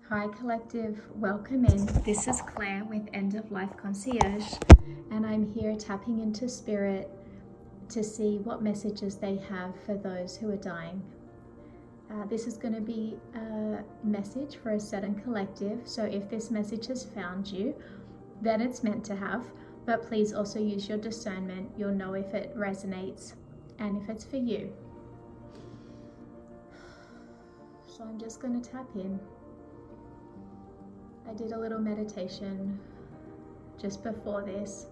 Hi Collective, welcome in. This is Claire with End of Life Concierge, and I'm here tapping into spirit to see what messages they have for those who are dying. This is going to be a message for a certain collective, so if this message has found you, then it's meant to have, but please also use your discernment. You'll know if it resonates and if it's for you. So I'm just going to tap in. I did a little meditation just before this,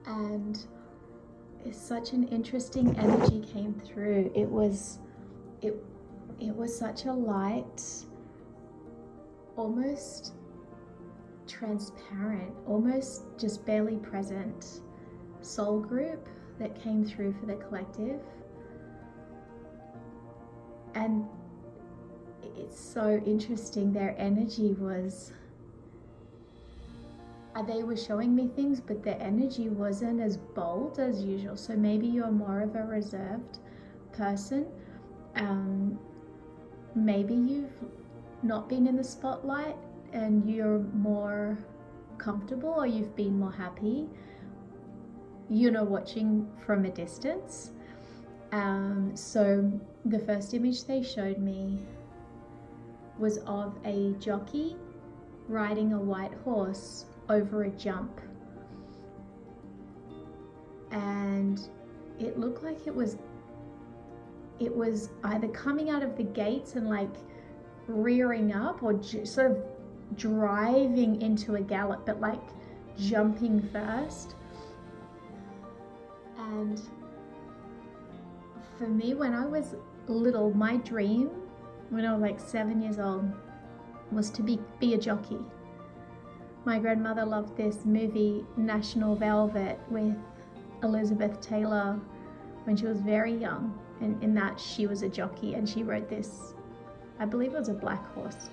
and such an interesting energy came through. It was such a light, almost transparent, almost just barely present soul group that came through for the collective. And it's so interesting. Their energy was, they were showing me things, but their energy wasn't as bold as usual. So maybe you're more of a reserved person. Maybe you've not been in the spotlight and you're more comfortable, or you've been more happy, watching from a distance. So the first image they showed me was of a jockey riding a white horse over a jump, and it looked like it was either coming out of the gates and like rearing up, or sort of driving into a gallop, but like jumping first. And for me, when I was little, my dream when I was like 7 years old was to be a jockey. My grandmother loved this movie National Velvet with Elizabeth Taylor when she was very young, and in that she was a jockey and she rode this, I believe it was a black horse.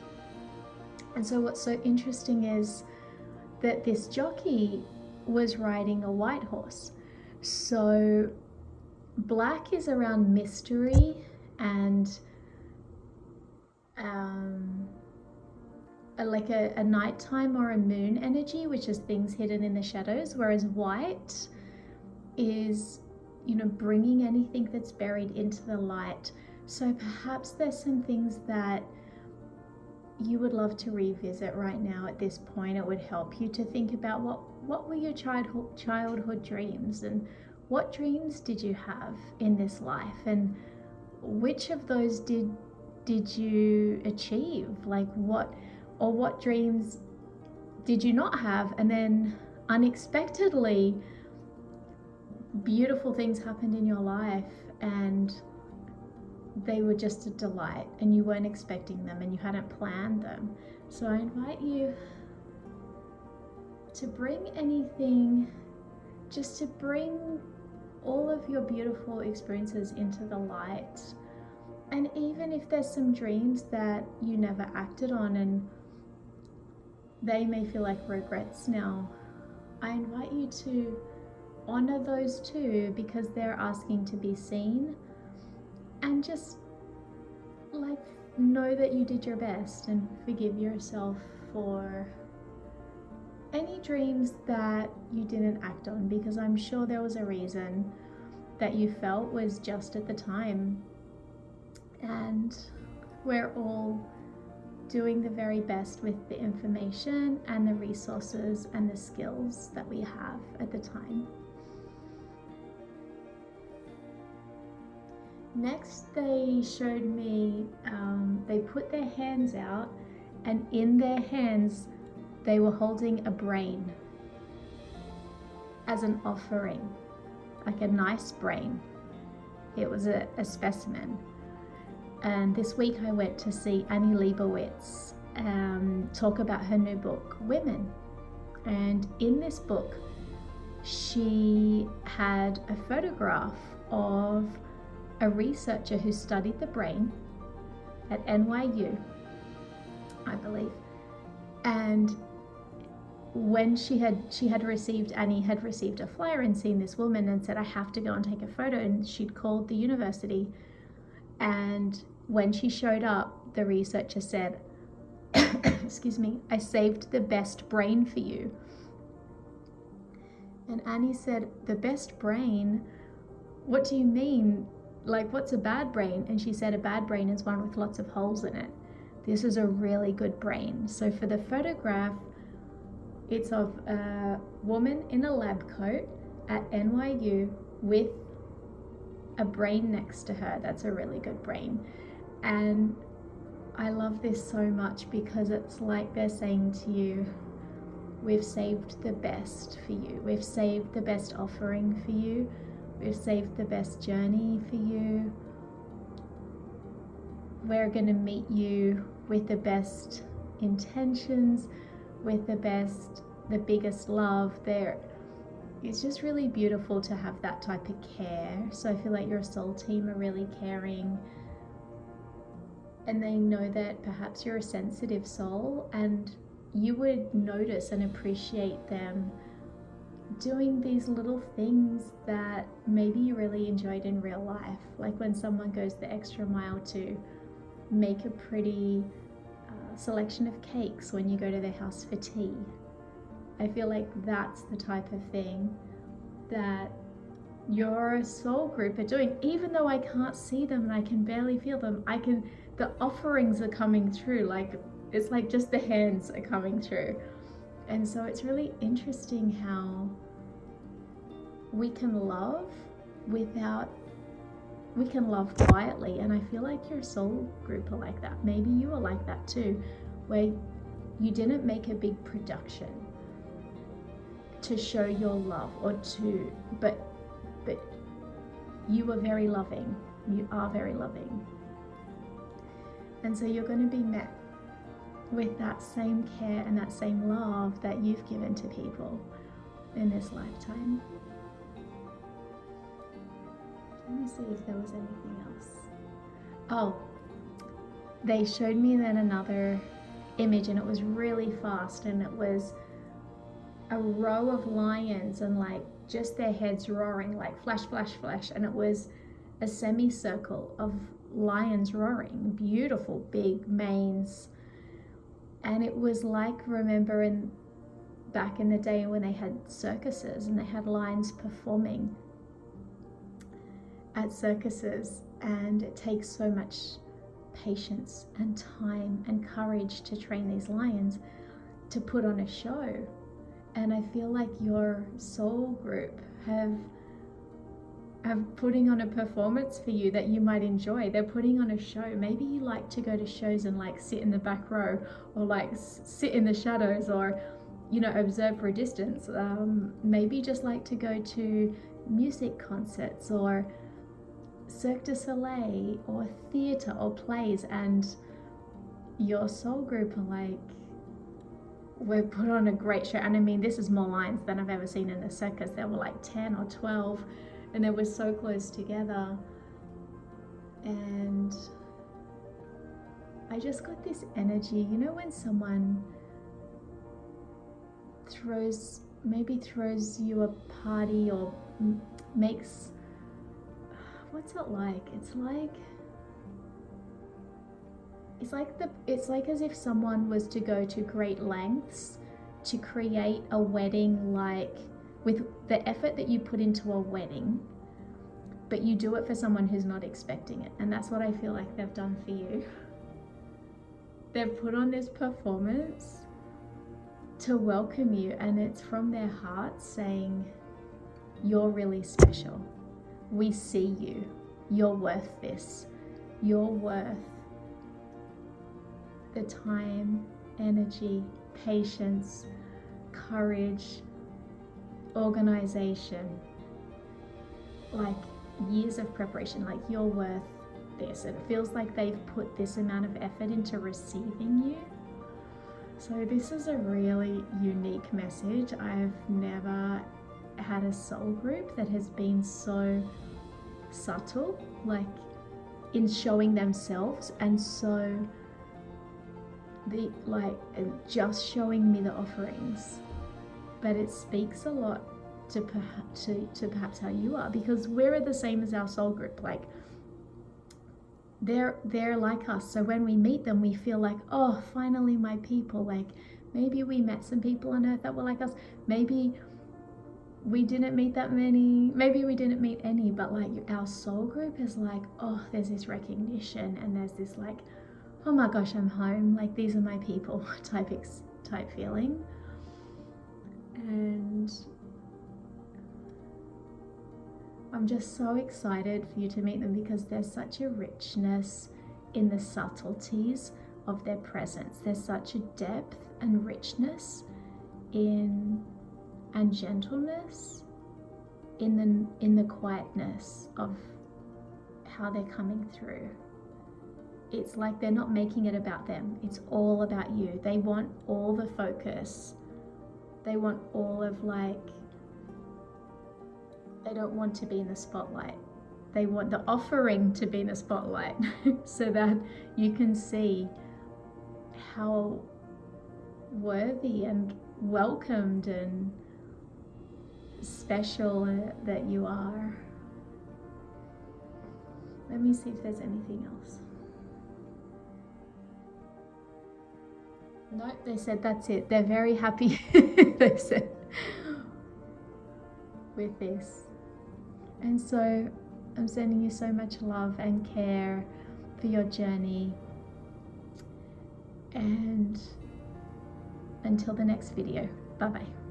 And so what's so interesting is that this jockey was riding a white horse. So black is around mystery and like a nighttime or a moon energy, which is things hidden in the shadows, whereas white is, bringing anything that's buried into the light. So perhaps there's some things that you would love to revisit right now at this point. It would help you to think about what were your childhood dreams, and what dreams did you have in this life, and which of those did you achieve? Like what dreams did you not have, and then unexpectedly beautiful things happened in your life and they were just a delight and you weren't expecting them and you hadn't planned them. So I invite you to bring anything, just to bring all of your beautiful experiences into the light. And even if there's some dreams that you never acted on and they may feel like regrets now, I invite you to honor those too, because they're asking to be seen, and just like know that you did your best and forgive yourself for any dreams that you didn't act on, because I'm sure there was a reason that you felt was just at the time. And we're all doing the very best with the information and the resources and the skills that we have at the time. Next, they showed me, they put their hands out, and in their hands they were holding a brain as an offering, like a nice brain. It was a specimen. And this week I went to see Annie Leibovitz talk about her new book, Women. And in this book, she had a photograph of a researcher who studied the brain at NYU, I believe. And when Annie had received a flyer and seen this woman and said, I have to go and take a photo. And she'd called the university, and when she showed up, the researcher said, excuse me, I saved the best brain for you. And Annie said, the best brain? What do you mean? Like, what's a bad brain? And she said, a bad brain is one with lots of holes in it. This is a really good brain. So for the photograph, it's of a woman in a lab coat at NYU with a brain next to her. That's a really good brain. And I love this so much because it's like they're saying to you, we've saved the best for you. We've saved the best offering for you. We've saved the best journey for you. We're going to meet you with the best intentions, with the biggest love there. It's just really beautiful to have that type of care. So I feel like your soul team are really caring, and they know that perhaps you're a sensitive soul and you would notice and appreciate them doing these little things that maybe you really enjoyed in real life. Like when someone goes the extra mile to make a pretty selection of cakes when you go to their house for tea. I feel like that's the type of thing that your soul group are doing. Even though I can't see them and I can barely feel them, the offerings are coming through. Like, it's like just the hands are coming through. And so it's really interesting how we can love quietly. And I feel like your soul group are like that. Maybe you are like that too, where you didn't make a big production to show your love but you were very loving. You are very loving. And so you're going to be met with that same care and that same love that you've given to people in this lifetime. Let me see if there was anything else. Oh, they showed me then another image, and it was really fast, and it was a row of lions and like just their heads roaring, like flash, flash, flash. And it was a semicircle of lions roaring, beautiful big manes. And it was like, remember back in the day when they had circuses and they had lions performing at circuses, and it takes so much patience and time and courage to train these lions to put on a show. And I feel like your soul group have putting on a performance for you that you might enjoy. They're putting on a show. Maybe you like to go to shows and like sit in the back row, or like sit in the shadows, or observe for a distance. Maybe just like to go to music concerts or Cirque du Soleil or theatre or plays, and your soul group are like, we've put on a great show. And I mean, this is more lions than I've ever seen in a circus. There were like 10 or 12, and they were so close together. And I just got this energy, when someone throws you a party or makes, what's it like? It's like as if someone was to go to great lengths to create a wedding, like with the effort that you put into a wedding, but you do it for someone who's not expecting it. And that's what I feel like they've done for you. They've put on this performance to welcome you, and it's from their hearts saying, you're really special. We see you. You're worth this. You're worth the time, energy, patience, courage, organization, like years of preparation. Like, you're worth this. It feels like they've put this amount of effort into receiving you. So this is a really unique message. I've never had a soul group that has been so subtle, like in showing themselves, and so just showing me the offerings. But it speaks a lot to perhaps how you are, because we're the same as our soul group. Like, they're like us. So when we meet them, we feel like, oh, finally my people. Like maybe we met some people on earth that were like us. Maybe we didn't meet that many. Maybe we didn't meet any, but like our soul group is like, oh, there's this recognition, and there's this like, oh my gosh, I'm home. Like these are my people type feeling. And I'm just so excited for you to meet them, because there's such a richness in the subtleties of their presence. There's such a depth and richness and gentleness in the quietness of how they're coming through. It's like they're not making it about them. It's all about you. They want all the focus. They want all of they don't want to be in the spotlight. They want the offering to be in the spotlight so that you can see how worthy and welcomed and special that you are. Let me see if there's anything else. Nope, they said that's it. They're very happy, they said, with this. And so I'm sending you so much love and care for your journey. And until the next video, bye-bye.